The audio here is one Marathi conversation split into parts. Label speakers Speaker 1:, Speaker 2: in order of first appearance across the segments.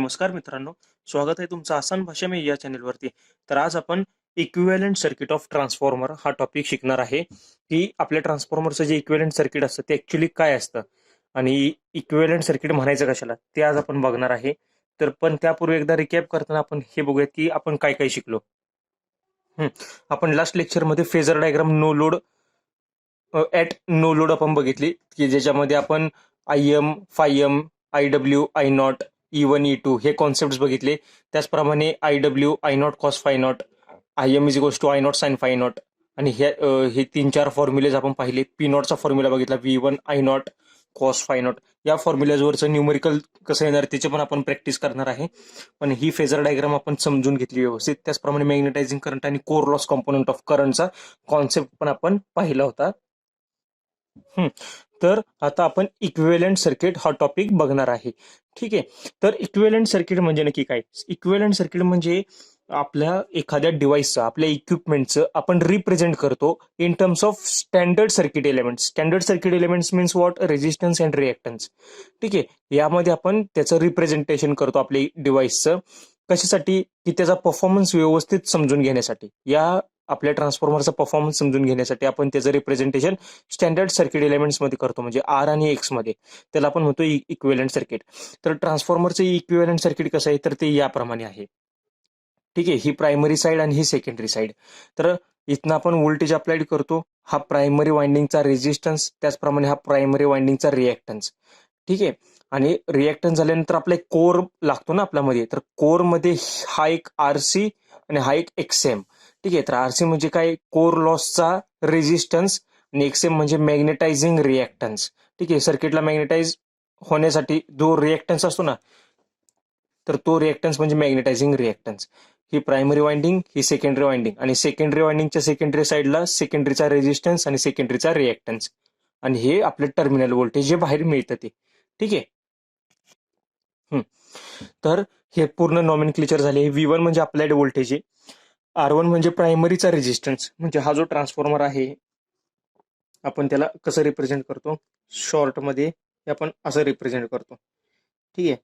Speaker 1: नमस्कार मित्रांनो, स्वागत आहे तुमचं आसान भाषा मी या चॅनलवरती. तर आज आपण इक्विव्हॅलंट सर्किट ऑफ ट्रान्सफॉर्मर हा टॉपिक शिकणार आहे की आपल्या ट्रान्सफॉर्मरचं जे इक्विव्हॅलंट सर्किट असतं ते ऍक्च्युली काय असतं आणि इक्विव्हॅलंट सर्किट म्हणायचं कशाला ते आज आपण बघणार आहे. तर पण त्यापूर्वी एकदा रिकॅप करताना आपण हे बघूयात की आपण काय काय शिकलो. आपण लास्ट लेक्चरमध्ये phasor diagram no load at no load आपण बघितली की ज्याच्यामध्ये आपण IM, FIM, IW, I0, E1, E2 हे कॉन्सेप्ट बघितले. त्याचप्रमाणे IW, I0 cos phi naught, IM is equals to I0 sine phi naught आणि हे 3-4 फॉर्म्युलेज आपण पाहिले. P0 चा फॉर्म्युला बघितला, V1 I0 cos phi not. या फॉर्म्युल्यावरचं न्यूमेरिकल कसं येणार त्याचे पण आपण प्रॅक्टिस करणार आहे. पण ही फेजर डायग्राम आपण समजून घेतली व्यवस्थित. त्याचप्रमाणे मॅग्नेटायझिंग करंट आणि कोर लॉस कॉम्पोनंट ऑफ करंटचा कॉन्सेप्ट पण आपण पाहिला होता. तर आता आपण इक्विव्हॅलंट सर्किट हा टॉपिक बघणार आहे. ठीक आहे. तर इक्विव्हॅलंट सर्किट म्हणजे नक्की काय? इक्विव्हॅलंट सर्किट म्हणजे आपल्या एखाद्या डिव्हाइसचं, आपल्या इक्विपमेंटचं आपण रिप्रेझेंट करतो in terms of standard circuit elements. Standard circuit elements means what? Resistance and reactance. ठीक आहे. यामध्ये आपण त्याचं रिप्रेझेंटेशन करतो आपल्या डिव्हाइसचं. कशासाठी? की त्याचा परफॉर्मन्स व्यवस्थित समजून घेण्यासाठी. या आपल्या ट्रान्सफॉर्मरचा परफॉर्मन्स समजून घेण्यासाठी आपण त्याचं रिप्रेझेंटेशन स्टँडर्ड सर्किट एलिमेंट्स मध्ये करतो, म्हणजे आर आणि एक्स मध्ये. त्याला आपण म्हणतो इक्विव्हॅलंट सर्किट. तर ट्रान्सफॉर्मरचं इक्विव्हॅलंट सर्किट कसं आहे तर ते याप्रमाणे आहे. ठीक आहे. ही प्रायमरी साईड आणि ही सेकंडरी साईड. तर इथनं आपण व्होल्टेज अप्लाइड करतो. हा प्रायमरी वाइंडिंगचा रेजिस्टन्स, त्याचप्रमाणे हा प्रायमरी वाइंडिंगचा रिएक्टन्स. ठीक आहे. आणि रिएक्टन्स झाल्यानंतर आपला एक कोर लागतो ना आपल्यामध्ये. तर कोर मध्ये हा एक RC आणि हा एक XM. ठीक आहे. तर RC म्हणजे काय? कोर लॉसचा रेजिस्टन्स आणि XM म्हणजे मॅग्नेटायझिंग रिएक्टन्स. ठीक आहे. सर्किटला मॅग्नेटाइज होण्यासाठी जो रिएक्टन्स असतो ना, तर तो रिएक्टन्स म्हणजे मॅग्नेटायझिंग रिएक्टन्स. ही प्रायमरी वाइंडिंग, ही सेकंडरी वाइंडिंग आणि सेकंडरी वाइंडिंगच्या सेकंडरी साईडला सेकंडरीचा रेजिस्टन्स आणि सेकंडरीचा रिएक्टन्स. आणि हे आपलं टर्मिनल व्होल्टेज जे बाहेर मिळतं ते. ठीक आहे. तर हे पूर्ण नॉमेनक्लेचर झाले. V1 म्हणजे अप्लाइड व्होल्टेज आहे. R1 म्हणजे प्रायमरीचा रेजिस्टन्स. म्हणजे हा जो ट्रान्सफॉर्मर आहे आपण त्याला कसं रिप्रेझेंट करतो? शॉर्ट मध्ये आपण असं रिप्रेझेंट करतो. ठीक आहे.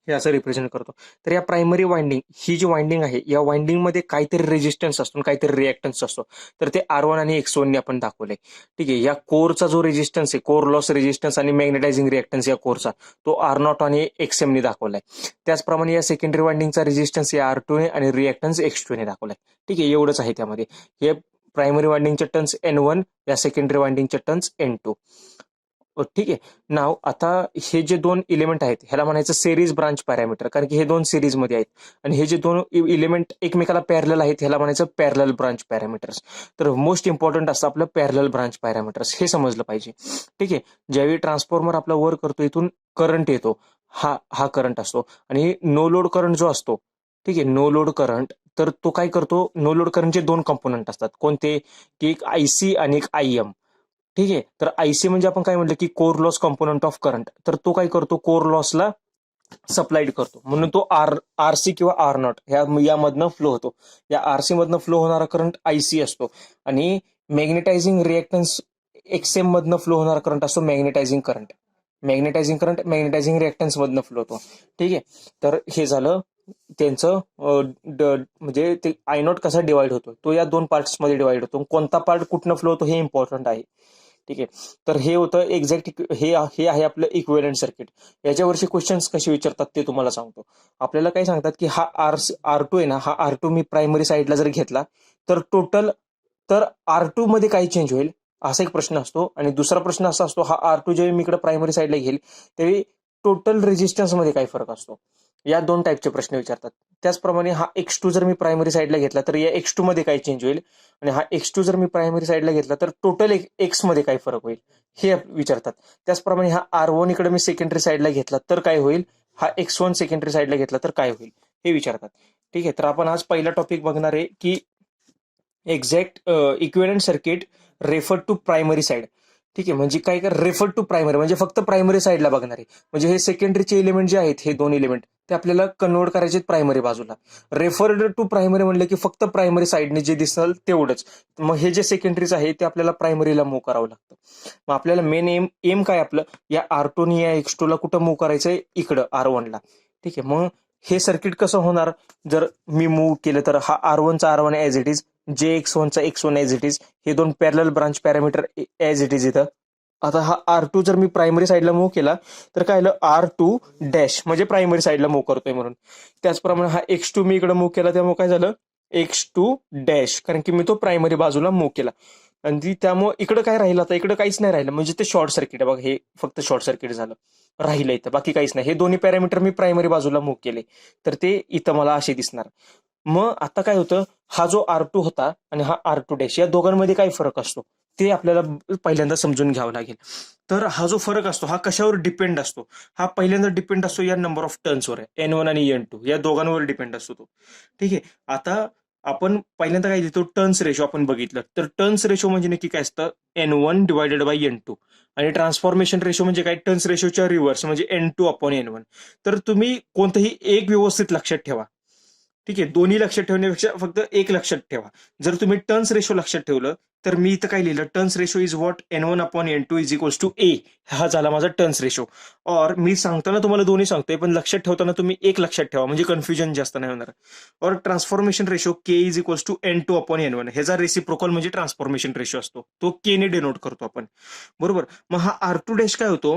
Speaker 1: हे असं रिप्रेझेंट करतो. तर या प्रायमरी वाइंडिंग, ही जी वाइंडिंग आहे या वाइंडिंग मध्ये काहीतरी रेजिस्टन्स असतो, काहीतरी रिएक्टन्स असतो. तर ते R1 आणि X1 ने आपण दाखवलंय. ठीक आहे. या कोरचा जो रेजिस्टन्स आहे, कोर लॉस रेजिस्टन्स आणि मॅग्नेटायझिंग रिएक्टन्स या कोरचा, तो R0 आणि XM ने दाखवलाय. त्याचप्रमाणे या सेकंडरी वाइंडिंगचा रेजिस्टन्स या R2 ने आणि रिएक्टन्स X2 ने दाखवलाय. ठीक आहे. एवढंच आहे त्यामध्ये. हे प्रायमरी वाइंडिंगचे टर्न्स N1, या सेकंडरी वाइंडिंगचे टर्न्स N2. ठीक आहे. नाव आता हे जे दोन इलिमेंट आहेत ह्याला म्हणायचं सिरीज ब्रांच पॅरामीटर, कारण की हे दोन सिरीज मध्ये आहेत. आणि हे जे दोन इलिमेंट एकमेकाला पॅरलल आहेत ह्याला म्हणायचं पॅरलल ब्रांच पॅरामीटर्स. तर मोस्ट इम्पॉर्टंट असतं आपलं पॅरलल ब्रांच पॅरामीटर्स, हे समजलं पाहिजे. ठीक आहे. ज्यावेळी ट्रान्सफॉर्मर आपला वर्क करतो इथून करंट येतो, हा करंट असतो. आणि नो लोड करंट जो असतो, ठीक आहे, नो लोड करंट, तर तो काय करतो? नो लोड करंटचे दोन कंपोनंट असतात. कोणते? की एक IC आणि एक IM. ठीक आहे. तर IC म्हणजे आपण काय म्हटलं की core loss component of current. तर तो काय करतो? कोर लॉसला सप्लाइड करतो, म्हणून तो RC किंवा R0 यामधनं फ्लो होतो. या RC मधनं फ्लो होणारा करंट IC असतो. आणि मॅग्नेटायझिंग रिएक्टन्स XM मधनं फ्लो होणारा करंट असतो magnetising current. Magnetising current magnetising reactance मधनं फ्लो होतो. ठीक आहे. तर हे झालं त्यांचं म्हणजे ते I0 कसा डिवाइड होतो तो या दोन पार्ट्स मध्ये डिवाइड होतो. कोणता पार्ट कुठनं फ्लो होतो हे इम्पॉर्टंट आहे. ठीक आहे. तर हे होतं एक्झॅक्ट, हे आहे आपलं इक्विव्हॅलंट सर्किट. याच्यावरचे क्वेश्चन्स कसे विचारतात ते तुम्हाला सांगतो. आपल्याला काय सांगतात की हा R2 आहे ना, हा R2 मी प्रायमरी साईडला जर घेतला तर टोटल, तर R2 मध्ये काय चेंज होईल असा एक प्रश्न असतो. आणि दुसरा प्रश्न असा असतो, हा R2 जेव्हा मी इकडे प्रायमरी साईडला घेईल त्यावेळी टोटल रेजिस्टन्स मध्ये काय फरक असतो. या दोन टाईपचे प्रश्न विचारतात. त्याचप्रमाणे हा X2 जर मी प्रायमरी साईडला घेतला तर या X2 मध्ये काय चेंज होईल, आणि हा X2 जर मी प्रायमरी साईडला घेतला तर टोटल X मध्ये काय फरक होईल हे विचारतात. त्याचप्रमाणे हा R1 इकडे मी सेकंडरी साईडला घेतला तर काय होईल, हा X1 सेकंडरी साईडला घेतला तर काय होईल हे विचारतात. ठीक आहे. तर आपण आज पहिला टॉपिक बघणार आहे की exact equivalent circuit refer to primary side. ठीक आहे. म्हणजे काय, रेफर टू प्रायमरी म्हणजे फक्त प्रायमरी साईडला बघणार आहे. म्हणजे हे सेकंडरीचे एलिमेंट जे आहेत, हे दोन एलिमेंट ते आपल्याला कन्वर्ट करायचे प्रायमरी बाजूला. रेफर्ड टू प्रायमरी म्हणलं की फक्त प्रायमरी साईडने जे दिसल तेवढंच. मग हे जे सेकंडरीज आहे ते आपल्याला प्रायमरीला मूव्ह करावं लागतं. मग आपल्याला मेन एम काय आपलं, या R2 आणि या X2 ला कुठं मूव्ह करायचंय, इकडं R1 ला. ठीक आहे, मग हे सर्किट कसं होणार, जर मी मूव्ह केलं तर हा R1 चा R1 as it is, X1 चा X1 ॲज इट इज, हे दोन parallel branch parameter as it is इथं. आता हा R2 जर मी प्रायमरी साईडला मूव्ह केला तर काय आलं, R2 डॅश म्हणजे प्रायमरी साईडला मूव्ह करतोय म्हणून. त्याचप्रमाणे हा X2 मी इकडे मूव्ह केला त्यामुळे काय झालं, X2 डॅश, कारण की मी तो प्रायमरी बाजूला मूव्ह केला. आणि त्यामुळे इकडे काय राहिलं, आता इकडे काहीच नाही राहिलं, म्हणजे ते शॉर्ट सर्किट आहे बघा, हे फक्त शॉर्ट सर्किट झालं, राहिलं इथं, बाकी काहीच नाही. हे दोन्ही पॅरामीटर मी प्रायमरी बाजूला मूव्ह केले तर ते इथं मला असे दिसणार. मग आता काय होतं, हा जो R2 होता आणि हा R2 डॅश, या दोघांमध्ये काय फरक असतो ते आपल्याला पहिल्यांदा समजून घ्यावं लागेल. तर हा जो फरक असतो हा कशावर डिपेंड असतो, हा पहिल्यांदा डिपेंड असतो या नंबर ऑफ टर्न्सवर, N1 आणि N2 या दोघांवर डिपेंड असतो तो. ठीक आहे, आता आपण पहिल्यांदा काय देतो, टर्न्स रेशो आपण बघितलं तर टर्न्स रेशो म्हणजे नक्की काय असतं, N1 डिवायडेड बाय N2. आणि ट्रान्सफॉर्मेशन रेशो म्हणजे काय, टर्न्स रेशोच्या रिव्हर्स म्हणजे N2 अपॉन N1. तर तुम्ही कोणतंही एक व्यवस्थित लक्षात ठेवा. ठीक आहे, दोन्ही लक्षात ठेवण्यापेक्षा फक्त एक लक्षात ठेवा. जर तुम्ही टर्न्स रेशो लक्षात ठेवलं तर मी इथं काय लिहिलं, turns ratio is what, N1 upon N2 is equals to A. हा झाला माझा टर्न्स रेशो. और मी सांगताना तुम्हाला दोन्ही सांगतोय, पण लक्षात ठेवताना तुम्ही एक लक्षात ठेवा म्हणजे कन्फ्युजन जास्त नाही होणार. और transformation ratio K is equals to N2 upon N1. ह्याचा रेसिप्रोकल म्हणजे ट्रान्सफॉर्मेशन रेशो असतो, तो K ने डिनोट करतो आपण, बरोबर. मग हा R2 डॅश काय होतो,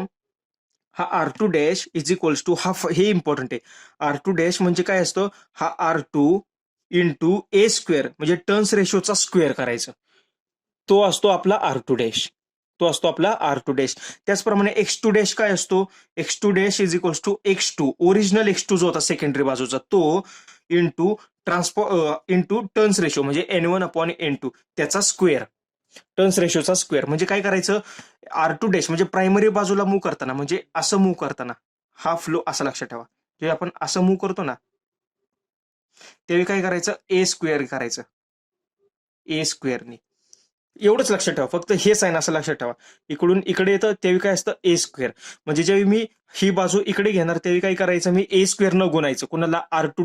Speaker 1: हा R2 dash is equals to, हे इम्पॉर्टंट आहे, R2 डॅश म्हणजे काय असतं, हा R2 इंटू A स्क्वेअर म्हणजे टर्न्स रेशोचा स्क्वेअर करायचा, तो असतो आपला R2 डॅश, तो असतो आपला R2 डॅश. त्याचप्रमाणे X2 डॅश काय असतो, X2 dash is equals to X2, original X2 जो होता सेकंडरी बाजूचा तो, इंटू इंटू टर्न्स रेशो म्हणजे N1 अपॉन N2 त्याचा स्क्वेअर, टर्न्स रेशोचा स्क्वेअर. म्हणजे काय करायचं, R2 डॅश म्हणजे प्रायमरी बाजूला मूव्ह करताना, म्हणजे असं मूव्ह करताना हा फ्लो असा लक्षात ठेवा, जे आपण असं मूव्ह करतो ना त्यावेळी काय करायचं, A स्क्वेअर करायचं, A स्क्वेअरनी. एवढंच लक्षात ठेवा, फक्त हे साइन असं लक्षात ठेवा. इकडून इकडे येतं त्यावेळी काय असतं, A स्क्वेअर. म्हणजे ज्यावेळी मी ही बाजू इकडे घेणार त्यावेळी काय करायचं, मी A स्क्वेअर न गुणायचं, कुणाला R2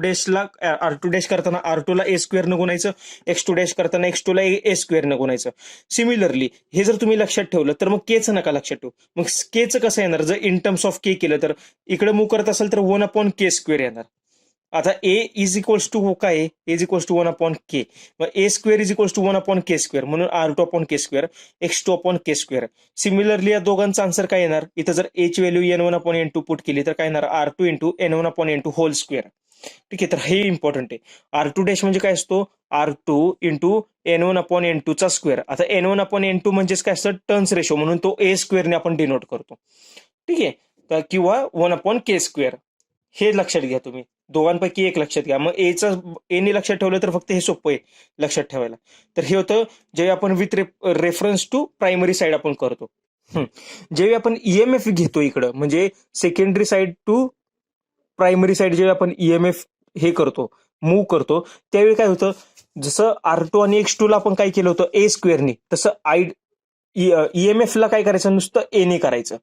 Speaker 1: डॅश करताना R2 ला A स्क्वेअर न गुणायचं, X2 डॅश करताना X2 ला A स्क्वेअर न गुणायचं. सिमिलरली हे जर तुम्ही लक्षात ठेवलं तर मग केचं नका लक्षात ठेवू. मग केचं कसं येणार, जर इन टर्म्स ऑफ के केलं तर इकडे मूव्ह करत असेल तर 1 अपॉन के स्क्वेअर येणार. आता ए इज इक्वल्स टू काय, A is equals to 1 upon K, मग A square is equals to 1 upon K square, म्हणून R2 upon K square, X2 upon K square. Similarly या दोघांचा आन्सर काय येणार, इथं जर ए ची value N1 upon N2 put केली तर काय येणार, R2 into N1 upon N2 hole square. ठीक आहे, तर हे इम्पॉर्टंट आहे. R2 डॅश म्हणजे काय असतो, R2 into N1 upon N2 चा स्क्वेअर. आता N1 अपॉन N2 म्हणजेच काय असतं, टर्न्स रेशो, म्हणून तो A स्क्वेअरने आपण डिनोट करतो. ठीक आहे, तर किंवा 1 अपॉन के स्क्वेअर, हे लक्षात घ्या तुम्ही, दोघांपैकी एक लक्षात घ्या. मग एने लक्षात ठेवलं तर फक्त हे सोपं आहे लक्षात ठेवायला. तर हे होतं जे आपण with reference to primary side आपण करतो. जेव्हा आपण ईएमएफ घेतो इकडं, म्हणजे secondary side to primary side जेव्हा आपण ईएमएफ हे करतो, मूव्ह करतो, त्यावेळी काय होतं, जसं R2 आणि X2 ला आपण काय केलं होतं A स्क्वेअरनी, तसं ईएमएफ ला काय करायचं, नुसतं एने करायचं,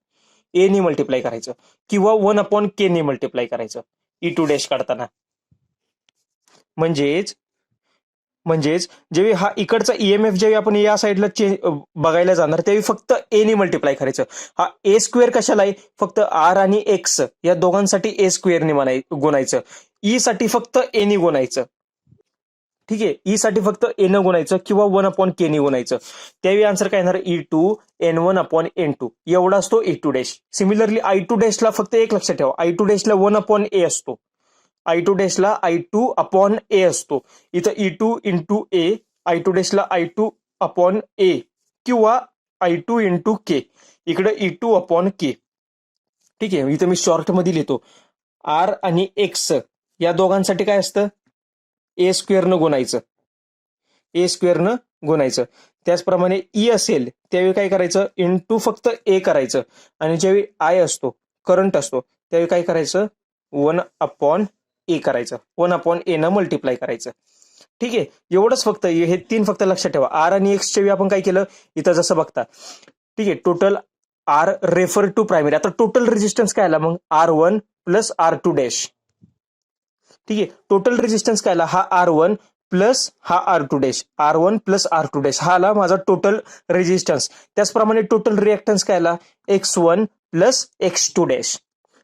Speaker 1: एने मल्टिप्लाय करायचं, किंवा 1 अपॉन के ने मल्टिप्लाय करायचं E2 डॅश काढताना. म्हणजेच जेव्हा हा इकडचा ईएमएफ जेव्हा आपण या साईडला बघायला जाणार त्यावेळी फक्त ए ने मल्टिप्लाय करायचं. हा ए स्क्वेअर कशाला आहे, फक्त आर आणि एक्स या दोघांसाठी ए स्क्वेअरने गुणायचं, ई साठी फक्त ए ने गुणायचं. ठीक आहे, ई साठी फक्त ए न गुणायचं किंवा 1 अपॉन के ने गुणायचं. त्यावेळी आन्सर काय येणार, E2 N1 अपॉन N2 एवढा असतो E2 डॅश. सिमिलरली I2 डॅशला फक्त एक लक्षात ठेवा, I2 डॅशला 1 अपॉन ए असतो, I2 डॅशला I2 अपॉन ए असतो. इथं E2 इंटू ए, I2 डॅशला I2 अपॉन ए किंवा I2 इंटू के, इकडे E2 अपॉन के. ठीक आहे, इथं मी शॉर्ट मध्ये लिहितो, आर आणि एक्स या दोघांसाठी काय असतं, ए स्क्वेअरनं गुणायचं, ए स्क्वेअरनं गुणायचं. त्याचप्रमाणे ई असेल त्यावेळी काय करायचं, इंटू फक्त ए करायचं, आणि ज्यावेळी आय असतो, करंट असतो, त्यावेळी काय करायचं, 1 अपॉन ए करायचं, 1 अपॉन ए न मल्टिप्लाय करायचं. ठीक आहे, एवढंच फक्त, हे तीन फक्त लक्षात ठेवा. आर आणि एक्सच्या वेळी आपण काय केलं, इथं जसं बघता. ठीक आहे, total R refer to primary. आता टोटल रेजिस्टन्स काय आला मग, R1 प्लस R2 डॅश, ठीक आहे. टोटल रेजिस्टन्स काय आला, हा R1 प्लस हा R2 dash, R1 plus R2 dash हा आला माझा टोटल रेजिस्टन्स. त्याचप्रमाणे टोटल रिएक्टन्स काय आला, X1 प्लस X2 डॅश.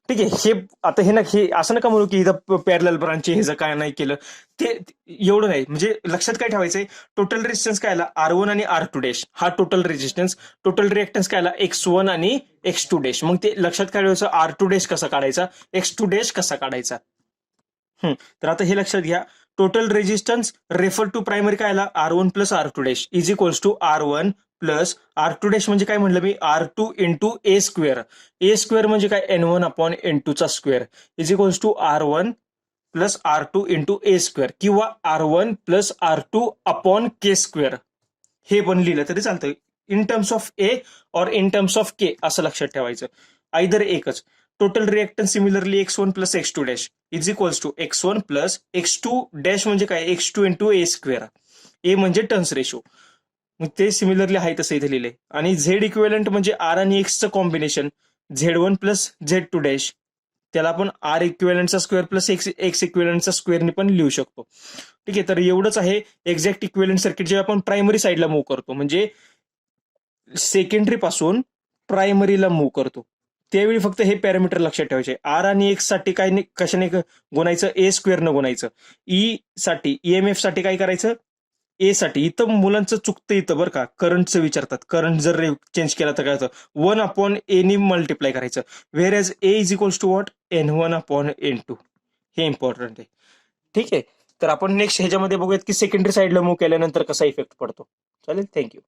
Speaker 1: ठीक आहे. हे आता हे ना, हे असं नका म्हणू की इथं पॅरलल ब्रांचचे हे जर काय नाही केलं ते एवढं नाही. म्हणजे लक्षात काय ठेवायचंय, टोटल रेजिस्टन्स काय आला R1 आणि R2 डॅश हा टोटल रेजिस्टन्स, टोटल रिएक्टन्स काय आला X1 आणि X2 डॅश. मग ते लक्षात काय ठेवायचं, R2 डॅश कसा काढायचा, X2 डॅश कसा काढायचा. तर आता हे लक्षात घ्या, total resistance refer to primary काय आला R1 plus R2 dash is equals to R1 plus R2 dash म्हणजे काय म्हणलं मी, R2 into A square. A square म्हणजे काय, N1 अपॉन N2 चा square is equals to R1 plus R2 into A square किंवा R1 plus R2 upon K square. हे पण लिहिलं तरी चालतं, इन टर्म्स ऑफ ए और इन टर्म्स ऑफ के असं लक्षात ठेवायचं, आयदर एकच. Total reactance similarly X1 plus X2 dash is equals to X1 plus X2 dash म्हणजे काय, X2 इंटू ए स्क्वेअर. ए म्हणजे टर्न्स रेशो, मग ते सिमिलरली आहे तसं इथे लिहिले. आणि झेड इक्विव्हॅलंट म्हणजे आर आणि एक्सचं combination, Z1 plus Z2 dash, त्याला आपण आर इक्विव्हॅलंटचा स्क्वेअर प्लस एक्स इक्विव्हॅलंटचा स्क्वेअरने पण लिहू शकतो. ठीक आहे. तर एवढंच आहे एक्झॅक्ट इक्विव्हॅलंट सर्किट जे आपण प्रायमरी साईडला मूव्ह करतो, म्हणजे सेकंडरी पासून प्रायमरीला मूव्ह करतो त्यावेळी फक्त हे पॅरामीटर लक्षात ठेवायचे. आर आणि एक्स साठी काय नाही, कशाने गुणायचं, ए स्क्वेअरनं गुणायचं. ई साठी, ईएमएफ साठी काय करायचं, ए साठी. इथं मुलांचं चुकतं इथं बरं का, करंटचं विचारतात, करंट जर चेंज केला तर काय होतं, 1 अपॉन ए नी मल्टिप्लाय करायचं, whereas A is equals to what, N1 upon N2. हे इम्पॉर्टंट आहे. ठीक आहे. तर आपण नेक्स्ट ह्याच्यामध्ये बघूयात की सेकंडरी साईडला मूव्ह केल्यानंतर कसा इफेक्ट पडतो. चालेल, थँक्यू.